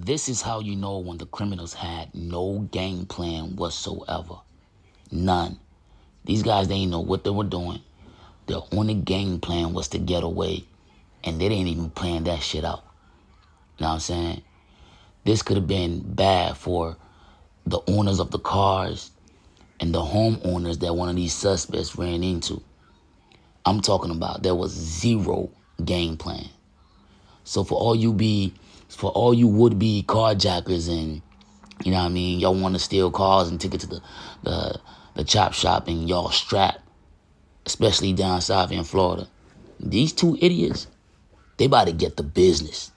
This is how you know when the criminals had no game plan whatsoever. None. These guys, they didn't know what they were doing. Their only game plan was to get away. And they didn't even plan that shit out. You know what I'm saying? This could have been bad for the owners of the cars and the homeowners that one of these suspects ran into. I'm talking about there was zero game plan. So for all you would-be carjackers and, you know what I mean, y'all want to steal cars and take it to the chop shop and y'all strapped, especially down south in Florida. These two idiots, they about to get the business.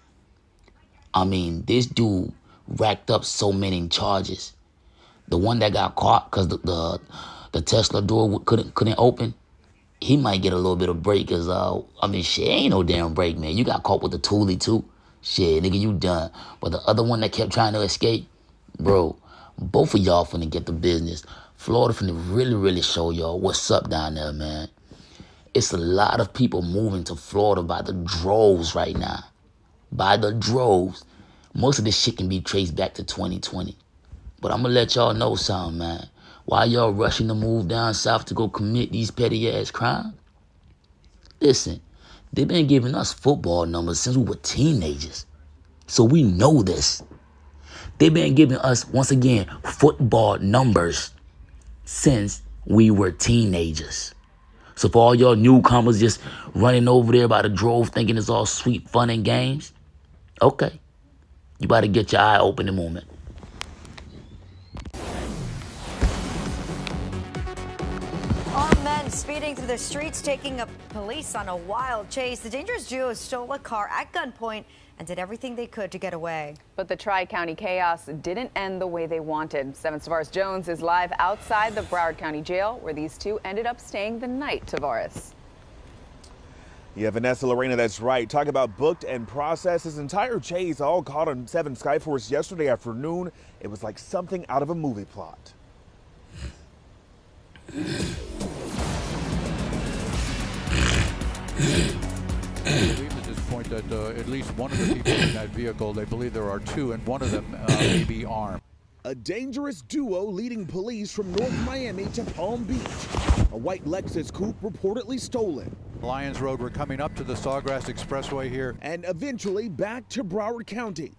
I mean, this dude racked up so many charges. The one that got caught because the Tesla door couldn't open, he might get a little bit of break because, shit, ain't no damn break, man. You got caught with the toolie, too. Shit, nigga, you done. But the other one that kept trying to escape, bro, both of y'all finna get the business. Florida finna really, really show y'all what's up down there, man. It's a lot of people moving to Florida by the droves right now. By the droves. Most of this shit can be traced back to 2020. But I'm going to let y'all know something, man. Why y'all rushing to move down south to go commit these petty-ass crimes? Listen, they've been giving us football numbers since we were teenagers. So we know this. They've been giving us, once again, football numbers since we were teenagers. So for all y'all newcomers just running over there by the drove thinking it's all sweet fun and games, okay. You about to get your eye open in a moment. Armed men speeding through the streets, taking up police on a wild chase. The dangerous duo stole a car at gunpoint and did everything they could to get away. But the Tri-County chaos didn't end the way they wanted. 7 Tavares Jones is live outside the Broward County Jail, where these two ended up staying the night. Tavares. Yeah, Vanessa, Lorena, that's right. Talk about booked and processed. His entire chase all caught on 7 Skyforce yesterday afternoon. It was like something out of a movie plot. Point that at least one of the people in that vehicle, they believe there are two, and one of them may be armed. A dangerous duo leading police from North Miami to Palm Beach. A white Lexus coupe reportedly stolen. Lyons Road, we're coming up to the Sawgrass Expressway here. And eventually back to Broward County.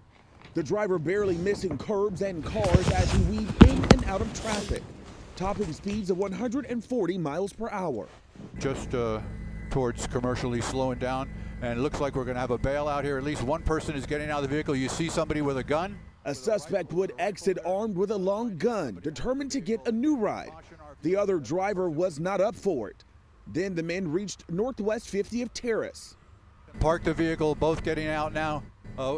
The driver barely missing curbs and cars as he weaved in and out of traffic, topping speeds of 140 miles per hour. Just towards commercially slowing down. And it looks like we're going to have a bailout here. At least one person is getting out of the vehicle. You see somebody with a gun? A suspect would exit armed with a long gun, determined to get a new ride. The other driver was not up for it. Then the men reached Northwest 50th Terrace. Parked the vehicle, both getting out now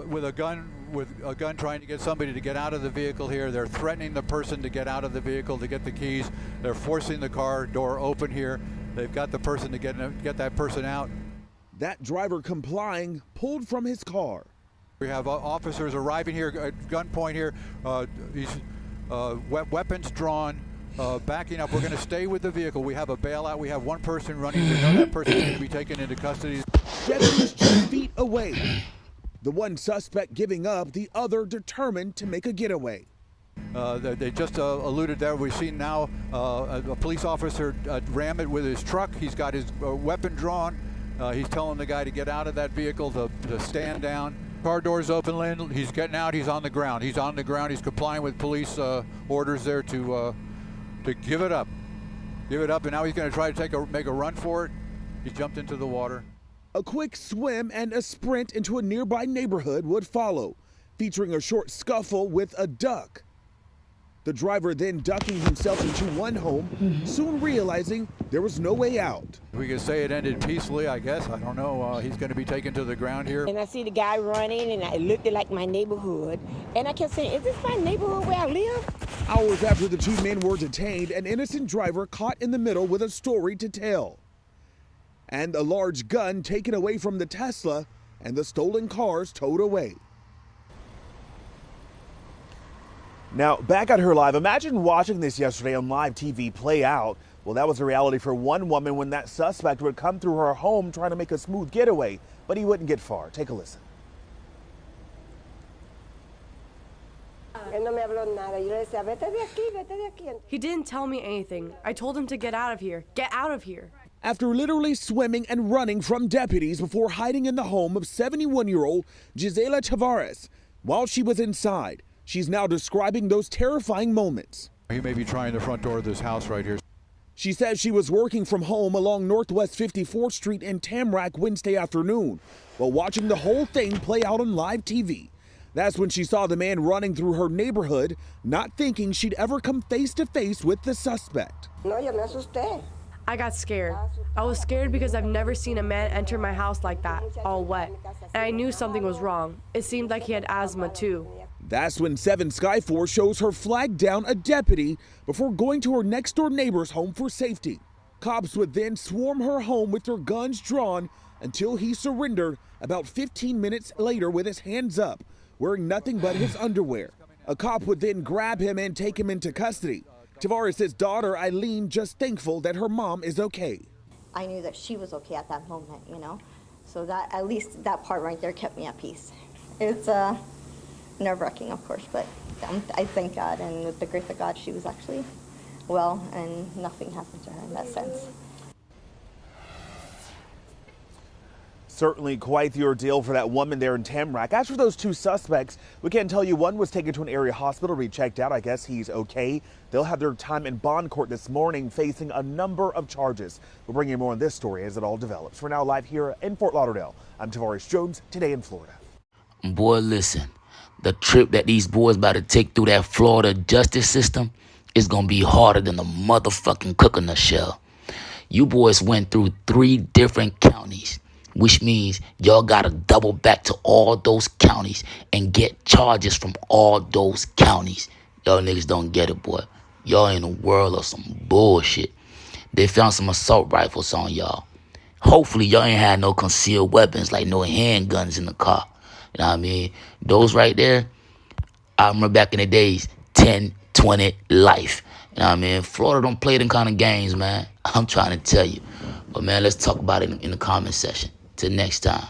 with a gun trying to get somebody to get out of the vehicle here. They're threatening the person to get out of the vehicle to get the keys. They're forcing the car door open here. They've got the person to get that person out. That driver complying, pulled from his car. We have officers arriving here at gunpoint here. Weapons drawn, backing up. We're going to stay with the vehicle. We have a bailout. We have one person running. We know that person is going to be taken into custody. Deputies 2 feet away. The one suspect giving up, the other determined to make a getaway. They just alluded there. We've seen now a police officer ram it with his truck. He's got his weapon drawn. He's telling the guy to get out of that vehicle, to stand down. Car doors open, Lynn. He's getting out. He's on the ground. He's on the ground. He's complying with police orders there to give it up. Give it up, and now he's going to try to make a run for it. He jumped into the water. A quick swim and a sprint into a nearby neighborhood would follow, featuring a short scuffle with a duck. The driver then ducking himself into one home, soon realizing there was no way out. We could say it ended peacefully, I guess. I don't know. He's going to be taken to the ground here. And I see the guy running, and it looked like my neighborhood. And I kept saying, is this my neighborhood where I live? Hours after the two men were detained, an innocent driver caught in the middle with a story to tell. And a large gun taken away from the Tesla, and the stolen cars towed away. Now, back at her live, imagine watching this yesterday on live TV play out. Well, that was the reality for one woman when that suspect would come through her home trying to make a smooth getaway, but he wouldn't get far. Take a listen. He didn't tell me anything. I told him to get out of here. Get out of here. After literally swimming and running from deputies before hiding in the home of 71-year-old Gisela Tavares while she was inside, she's now describing those terrifying moments. He may be trying the front door of this house right here. She says she was working from home along Northwest 54th Street in Tamarack Wednesday afternoon while watching the whole thing play out on live TV. That's when she saw the man running through her neighborhood, not thinking she'd ever come face to face with the suspect. I got scared. I was scared because I've never seen a man enter my house like that, all wet. And I knew something was wrong. It seemed like he had asthma too. That's when 7 Sky 4 shows her flag down a deputy before going to her next door neighbor's home for safety. Cops would then swarm her home with their guns drawn until he surrendered about 15 minutes later with his hands up, wearing nothing but his underwear. A cop would then grab him and take him into custody. Tavares' daughter, Eileen, just thankful that her mom is okay. I knew that she was okay at that moment, you know? So that, at least that part right there kept me at peace. It's nerve-wracking, of course, but I thank God, and with the grace of God, she was actually well, and nothing happened to her in that sense. Certainly quite the ordeal for that woman there in Tamarack. As for those 2 suspects, we can tell you one was taken to an area hospital to be checked out. I guess he's okay. They'll have their time in bond court this morning facing a number of charges. We'll bring you more on this story as it all develops. For now, live here in Fort Lauderdale, I'm Tavares Jones, Today in Florida. Boy, listen, the trip that these boys about to take through that Florida justice system is going to be harder than the motherfucking coconut shell. You boys went through 3 different counties, which means y'all got to double back to all those counties and get charges from all those counties. Y'all niggas don't get it, boy. Y'all in a world of some bullshit. They found some assault rifles on y'all. Hopefully y'all ain't had no concealed weapons like no handguns in the car. You know what I mean? Those right there, I remember back in the days, 10, 20, life. You know what I mean? Florida don't play them kind of games, man. I'm trying to tell you. But, man, let's talk about it in the comment section. Till next time.